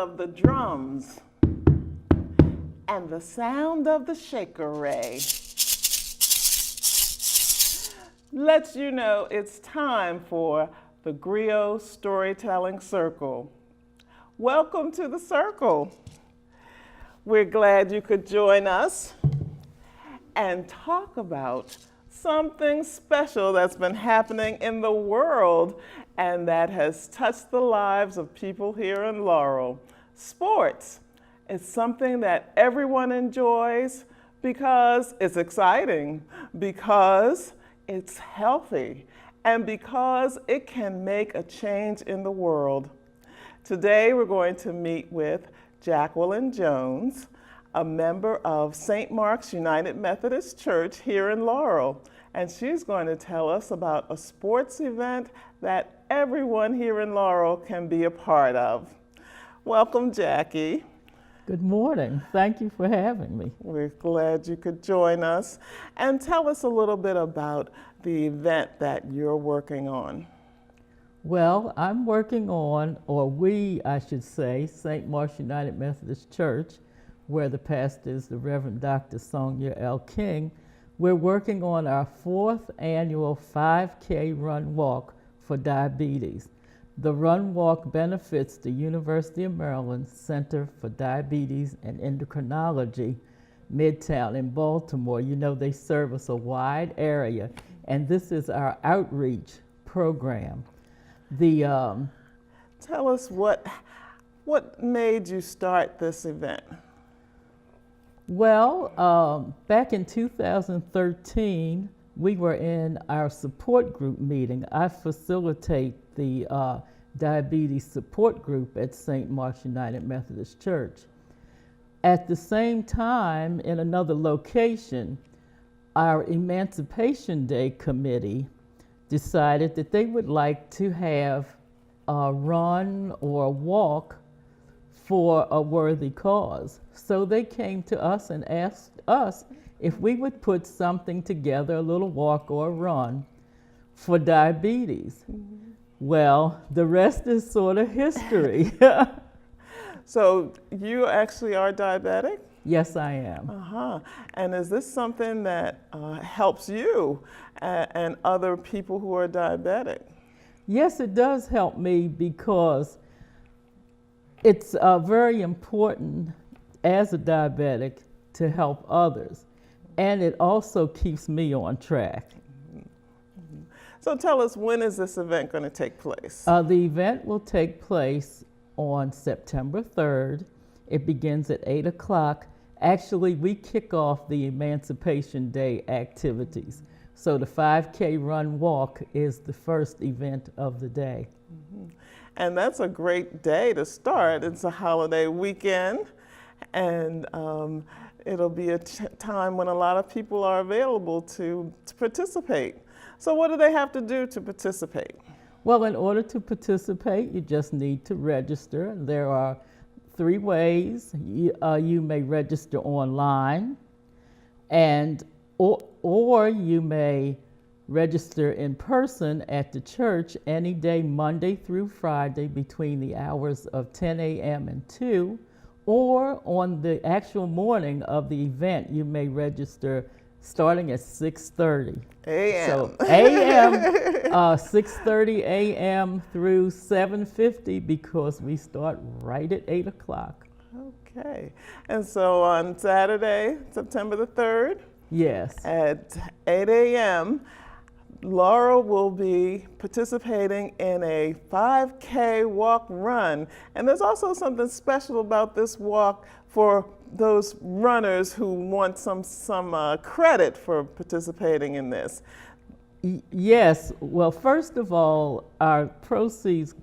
of the drums and the sound of the shaker ray lets you know it's time for the Griot Storytelling Circle. Welcome to the circle. We're glad you could join us and talk about something special that's been happening in the world and that has touched the lives of people here in Laurel. Sports. It's something that everyone enjoys because it's exciting, because it's healthy, and because it can make a change in the world. Today we're going to meet with Jacqueline Jones, a member of St. Mark's United Methodist Church here in Laurel, and she's going to tell us about a sports event that everyone here in Laurel can be a part of. Welcome, Jackie. Good morning. Thank you for having me. We're glad you could join us. And tell us a little bit about the event that you're working on. Well, I'm working on, or we, I should say, St. Mark's United Methodist Church, where the pastor is the Reverend Dr. Sonia L. King. We're working on our 4th annual 5K run walk for diabetes. The run walk benefits the University of Maryland Center for Diabetes and Endocrinology, Midtown in Baltimore. You know, they service a wide area, and this is our outreach program. Tell us what made you start this event? Well, back in 2013, we were in our support group meeting. I facilitate the diabetes support group at St. Mark's United Methodist Church. At the same time, in another location, our Emancipation Day committee decided that they would like to have a run or a walk for a worthy cause. So they came to us and asked us if we would put something together, a little walk or a run for diabetes. Mm-hmm. Well, the rest is sort of history. So you actually are diabetic? Yes, I am. Uh-huh. And is this something that helps you and other people who are diabetic? Yes, it does help me because it's very important as a diabetic to help others. And it also keeps me on track. Mm-hmm. So tell us, when is this event going to take place? The event will take place on September 3rd. It begins at 8 o'clock. Actually, we kick off the Emancipation Day activities. So the 5K run walk is the first event of the day. Mm-hmm. And that's a great day to start. It's a holiday weekend, and it'll be a time when a lot of people are available to participate. So what do they have to do to participate? Well, in order to participate, you just need to register. There are 3 ways. You may register online, or you may register in person at the church any day, Monday through Friday, between the hours of 10 a.m. and 2, or on the actual morning of the event, you may register starting at 6:30 a.m. So a.m., 6:30 a.m. through 7:50, because we start right at 8 o'clock. Okay. And so on Saturday, September the 3rd, yes, at 8 a.m., Laurel will be participating in a 5K walk run. And there's also something special about this walk for those runners who want some credit for participating in this. Yes. Well, first of all, our proceeds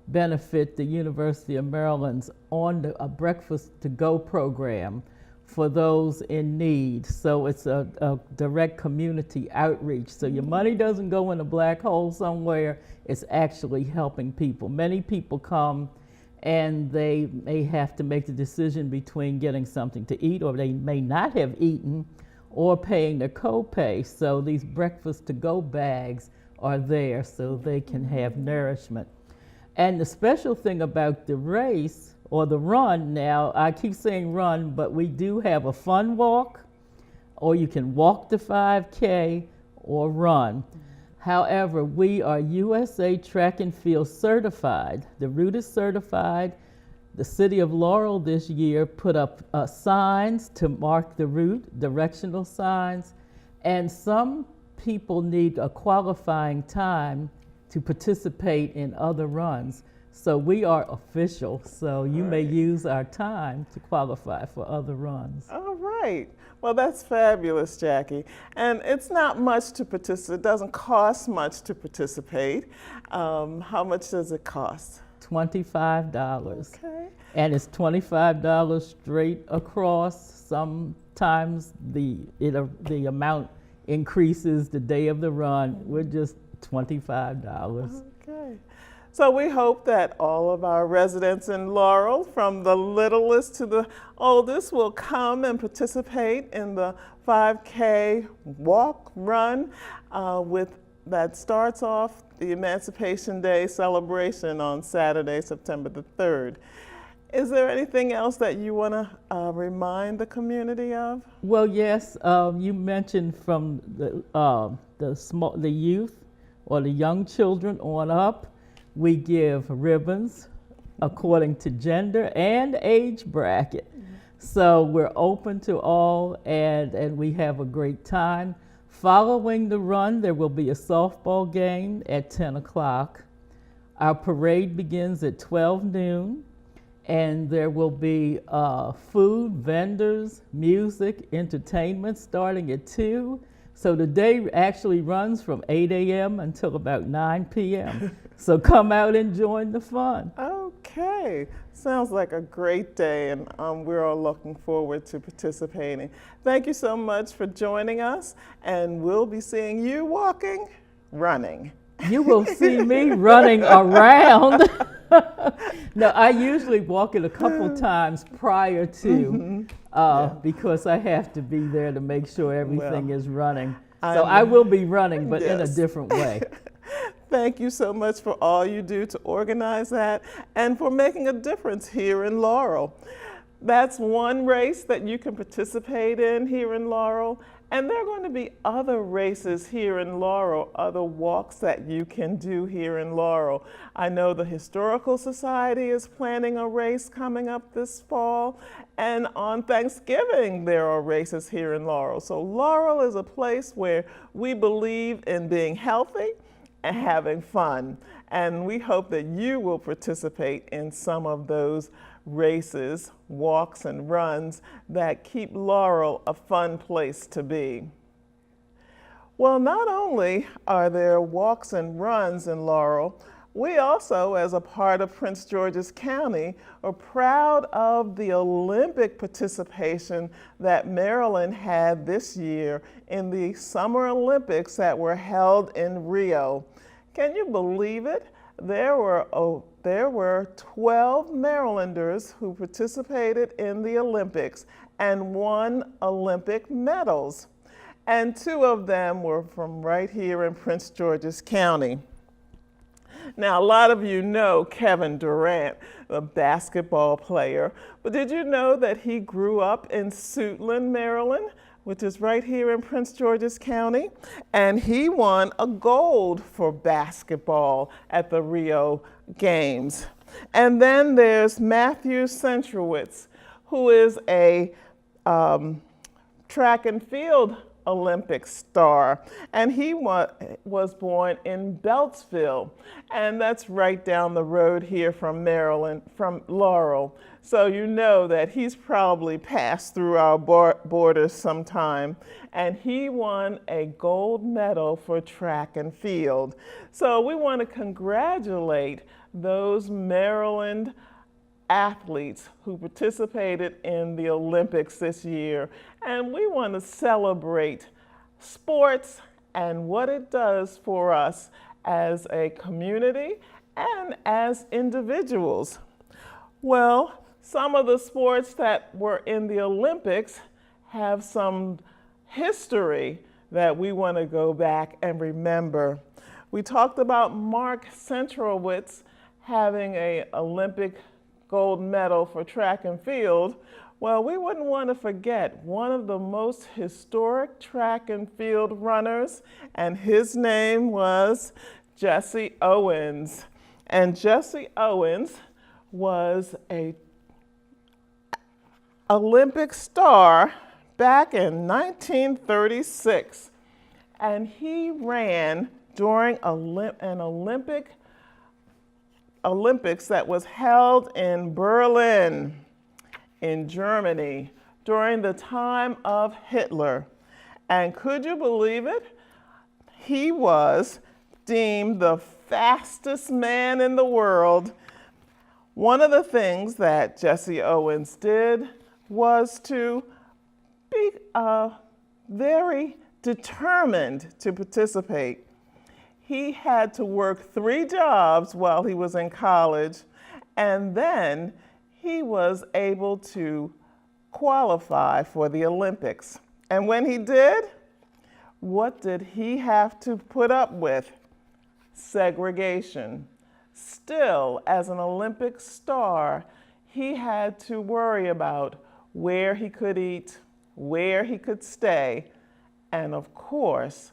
benefit the University of Maryland's a Breakfast to Go program for those in need. So it's a direct community outreach. So your money doesn't go in a black hole somewhere, it's actually helping people. Many people come and they may have to make the decision between getting something to eat, or they may not have eaten, or paying the copay. So these Breakfast to Go bags are there so they can have nourishment. And the special thing about the race or the run now, I keep saying run, but we do have a fun walk, or you can walk the 5K or run. However, we are USA Track and Field certified. The route is certified. The city of Laurel this year put up signs to mark the route, directional signs, and some people need a qualifying time to participate in other runs. So we are official, so you may use our time to qualify for other runs. All right. Well, that's fabulous, Jackie. And it's not much to participate. It doesn't cost much to participate. How much does it cost? $25. Okay. And it's $25 straight across. Sometimes the amount increases the day of the run. We're just $25. Okay. So we hope that all of our residents in Laurel, from the littlest to the oldest, will come and participate in the 5K walk run that starts off the Emancipation Day celebration on Saturday, September the 3rd. Is there anything else that you want to remind the community of? Well, yes, you mentioned from the youth or the young children on up. We give ribbons according to gender and age bracket. So we're open to all, and we have a great time. Following the run, there will be a softball game at 10 o'clock. Our parade begins at 12 noon, and there will be food, vendors, music, entertainment starting at 2. So the day actually runs from 8 a.m. until about 9 p.m. So come out and join the fun. Okay, sounds like a great day, and we're all looking forward to participating. Thank you so much for joining us, and we'll be seeing you walking, running. You will see me running around. No, I usually walk it a couple times prior to because I have to be there to make sure everything is running. So I will be running, but in a different way. Thank you so much for all you do to organize that and for making a difference here in Laurel. That's one race that you can participate in here in Laurel. And there are going to be other races here in Laurel, other walks that you can do here in Laurel. I know the Historical Society is planning a race coming up this fall, and on Thanksgiving there are races here in Laurel. So Laurel is a place where we believe in being healthy and having fun, and we hope that you will participate in some of those races, walks, and runs that keep Laurel a fun place to be. Well, not only are there walks and runs in Laurel, we also, as a part of Prince George's County, are proud of the Olympic participation that Maryland had this year in the Summer Olympics that were held in Rio. Can you believe it? There were 12 Marylanders who participated in the Olympics and won Olympic medals. And 2 of them were from right here in Prince George's County. Now, a lot of you know Kevin Durant, the basketball player, but did you know that he grew up in Suitland, Maryland, which is right here in Prince George's County, and he won a gold for basketball at the Rio Games. And then there's Matthew Centrowitz, who is a track and field Olympic star, and he was born in Beltsville, and that's right down the road here from Maryland, from Laurel. So you know that he's probably passed through our borders sometime, and he won a gold medal for track and field. So we want to congratulate those Maryland athletes who participated in the Olympics this year, and we want to celebrate sports and what it does for us as a community and as individuals. Well, some of the sports that were in the Olympics have some history that we want to go back and remember. We talked about Mark Centrowitz having an Olympic gold medal for track and field, well, we wouldn't want to forget one of the most historic track and field runners, and his name was Jesse Owens. And Jesse Owens was an Olympic star back in 1936. And he ran during an Olympics that was held in Berlin, in Germany, during the time of Hitler. And could you believe it? He was deemed the fastest man in the world. One of the things that Jesse Owens did was to be very determined to participate. He had to work 3 jobs while he was in college, and then he was able to qualify for the Olympics. And when he did, what did he have to put up with? Segregation. Still, as an Olympic star, he had to worry about where he could eat, where he could stay, and of course,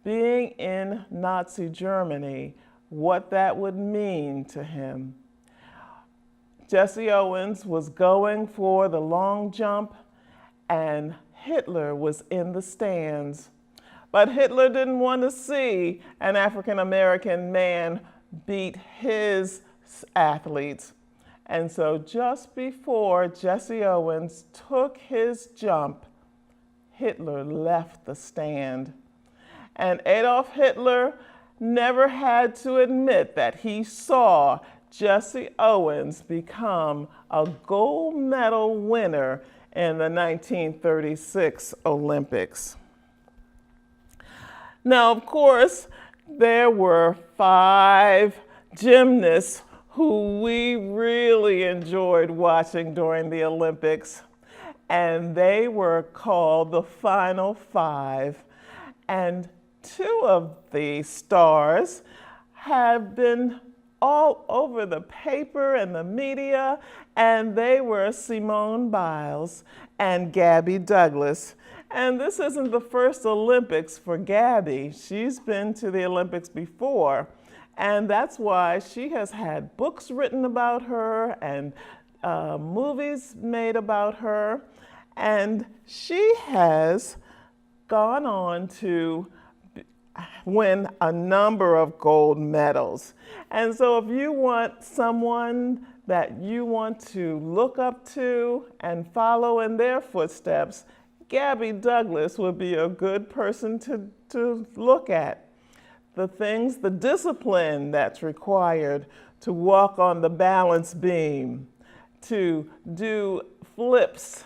being in Nazi Germany, what that would mean to him. Jesse Owens was going for the long jump, and Hitler was in the stands. But Hitler didn't want to see an African American man beat his athletes. And so just before Jesse Owens took his jump, Hitler left the stand. And Adolf Hitler never had to admit that he saw Jesse Owens become a gold medal winner in the 1936 Olympics. Now, of course, there were 5 gymnasts who we really enjoyed watching during the Olympics, and they were called the Final 5. And 2 of the stars have been all over the paper and the media, and they were Simone Biles and Gabby Douglas. And this isn't the first Olympics for Gabby. She's been to the Olympics before, and that's why she has had books written about her and movies made about her, and she has gone on to win a number of gold medals. And so if you want someone that you want to look up to and follow in their footsteps, Gabby Douglas would be a good person to look at. The things, the discipline that's required to walk on the balance beam, to do flips,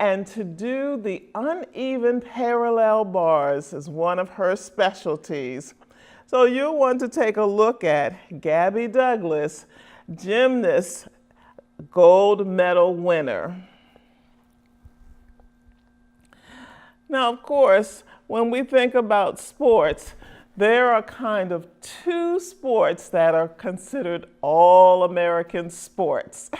and to do the uneven parallel bars is one of her specialties. So you'll want to take a look at Gabby Douglas, gymnast, gold medal winner. Now, of course, when we think about sports, there are kind of 2 sports that are considered all-American sports.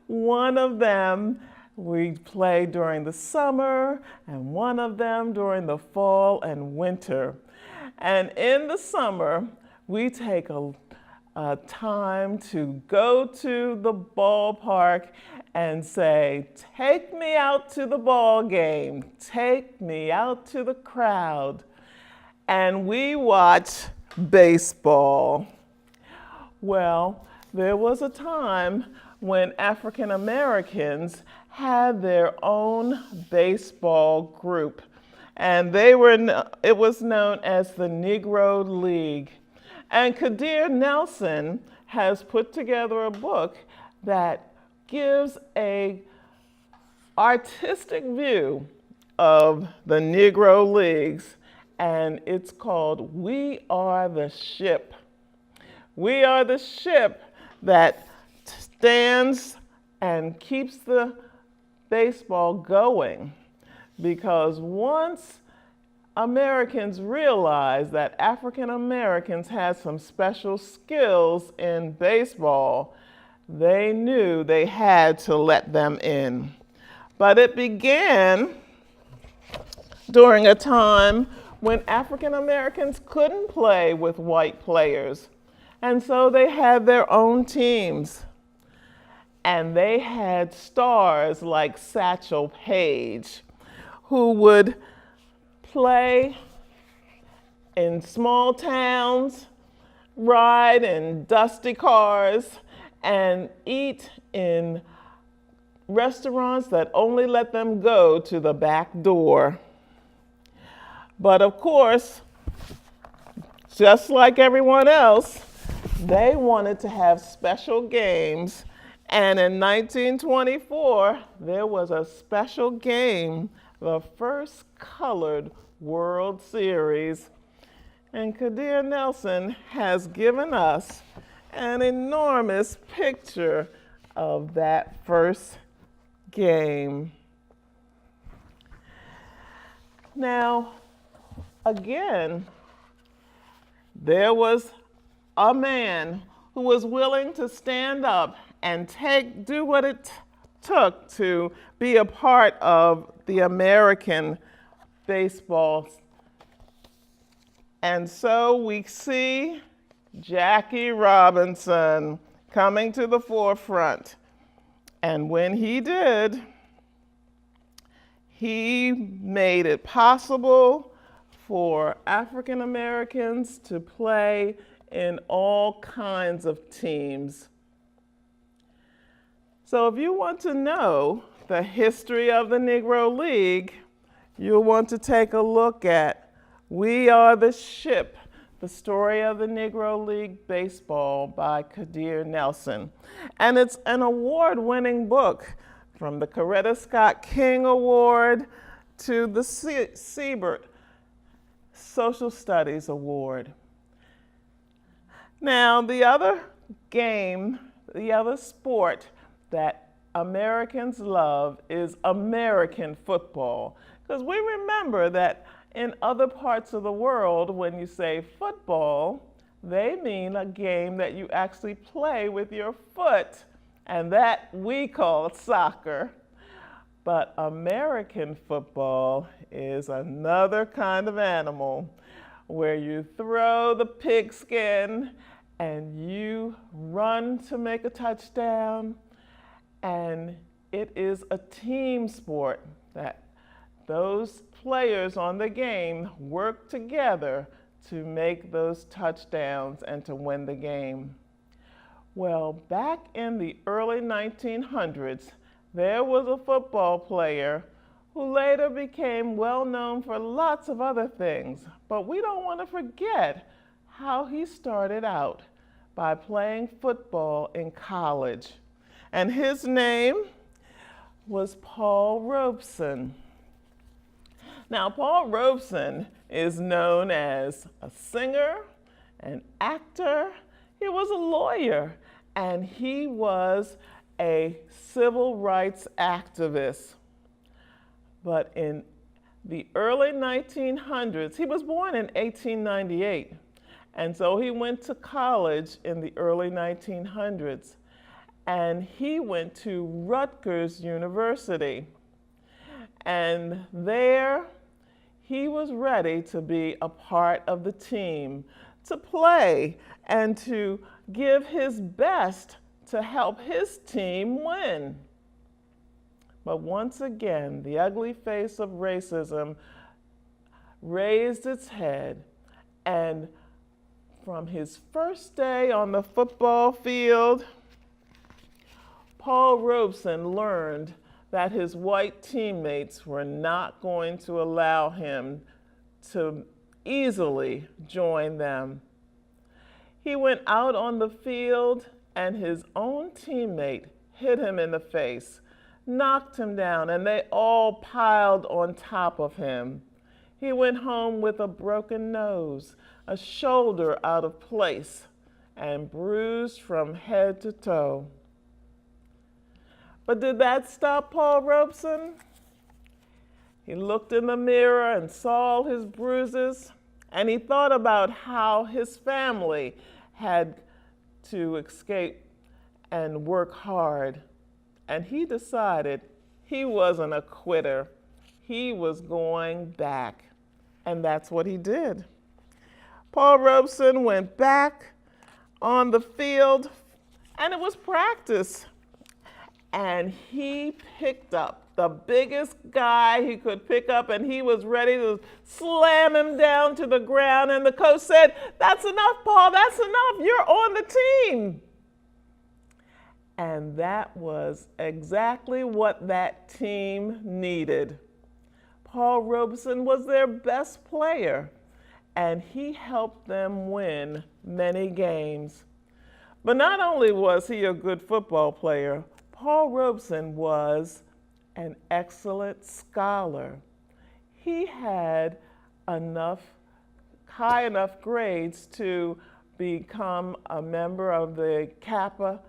One of them we play during the summer, and one of them during the fall and winter. And in the summer, we take a time to go to the ballpark and say, "Take me out to the ball game, take me out to the crowd." And we watch baseball. Well, there was a time when African Americans had their own baseball group, and it was known as the Negro League. And Kadir Nelson has put together a book that gives an artistic view of the Negro Leagues, and it's called "We Are the Ship." We are the ship that stands and keeps the baseball going, because once Americans realized that African Americans had some special skills in baseball, they knew they had to let them in. But it began during a time when African Americans couldn't play with white players. And so they had their own teams. And they had stars like Satchel Paige, who would play in small towns, ride in dusty cars, and eat in restaurants that only let them go to the back door. But of course, just like everyone else, they wanted to have special games. And in 1924, there was a special game, the first colored World Series. And Kadir Nelson has given us an enormous picture of that first game. Now, again, there was a man who was willing to stand up and do what it took to be a part of the American baseball. And so we see Jackie Robinson coming to the forefront. And when he did, he made it possible for African Americans to play in all kinds of teams. So if you want to know the history of the Negro League, you'll want to take a look at We Are the Ship, the story of the Negro League Baseball by Kadir Nelson. And it's an award-winning book, from the Coretta Scott King Award to the Siebert Social Studies Award. Now, the other game, the other sport that Americans love is American football. Because we remember that in other parts of the world, when you say football, they mean a game that you actually play with your foot, and that we call soccer. But American football is another kind of animal where you throw the pigskin and you run to make a touchdown. And it is a team sport that those players on the game work together to make those touchdowns and to win the game. Well, back in the early 1900s, there was a football player who later became well known for lots of other things. But we don't want to forget how he started out by playing football in college. And his name was Paul Robeson. Now, Paul Robeson is known as a singer, an actor, he was a lawyer, and he was a civil rights activist. But in the early 1900s, he was born in 1898, and so he went to college in the early 1900s. And he went to Rutgers University. And there, he was ready to be a part of the team, to play and to give his best to help his team win. But once again, the ugly face of racism raised its head, and from his first day on the football field, Paul Robeson learned that his white teammates were not going to allow him to easily join them. He went out on the field and his own teammate hit him in the face, knocked him down, and they all piled on top of him. He went home with a broken nose, a shoulder out of place, and bruised from head to toe. But did that stop Paul Robeson? He looked in the mirror and saw his bruises, and he thought about how his family had to escape and work hard. And he decided he wasn't a quitter. He was going back. And that's what he did. Paul Robeson went back on the field, and it was practice. And he picked up the biggest guy he could pick up, and he was ready to slam him down to the ground. And the coach said, "That's enough, Paul, that's enough. You're on the team." And that was exactly what that team needed. Paul Robeson was their best player, and he helped them win many games. But not only was he a good football player, Paul Robeson was an excellent scholar. He had high enough grades to become a member of the Kappa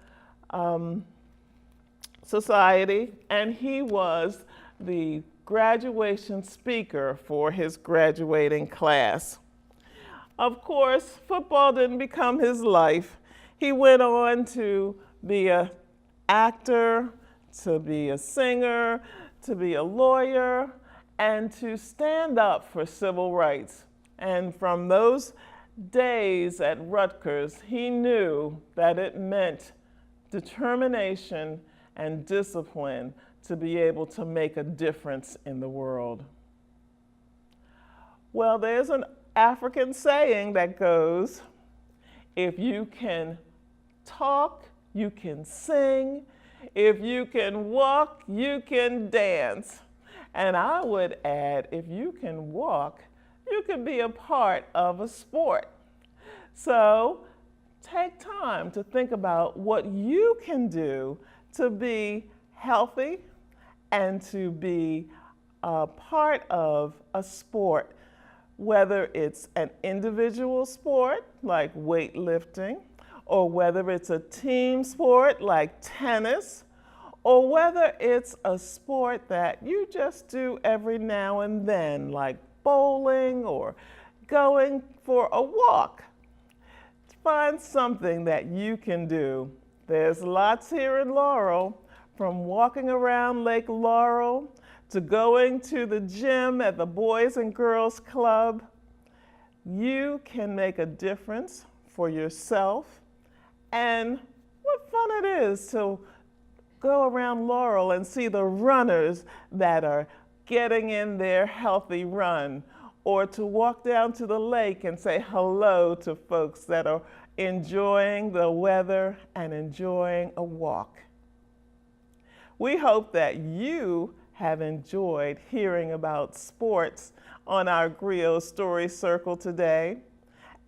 Society, and he was the graduation speaker for his graduating class. Of course, football didn't become his life. He went on to be an actor, to be a singer, to be a lawyer, and to stand up for civil rights. And from those days at Rutgers, he knew that it meant determination and discipline to be able to make a difference in the world. Well, there's an African saying that goes, if you can talk, you can sing. If you can walk, you can dance. And I would add, if you can walk, you can be a part of a sport. So take time to think about what you can do to be healthy and to be a part of a sport, whether it's an individual sport like weightlifting, or whether it's a team sport like tennis, or whether it's a sport that you just do every now and then like bowling or going for a walk. Find something that you can do. There's lots here in Laurel, from walking around Lake Laurel to going to the gym at the Boys and Girls Club. You can make a difference for yourself. And what fun it is to go around Laurel and see the runners that are getting in their healthy run, or to walk down to the lake and say hello to folks that are enjoying the weather and enjoying a walk. We hope that you have enjoyed hearing about sports on our Griot Story Circle today.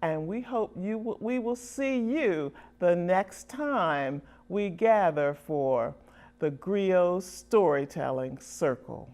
And we hope we will see you the next time we gather for the Griot Storytelling Circle.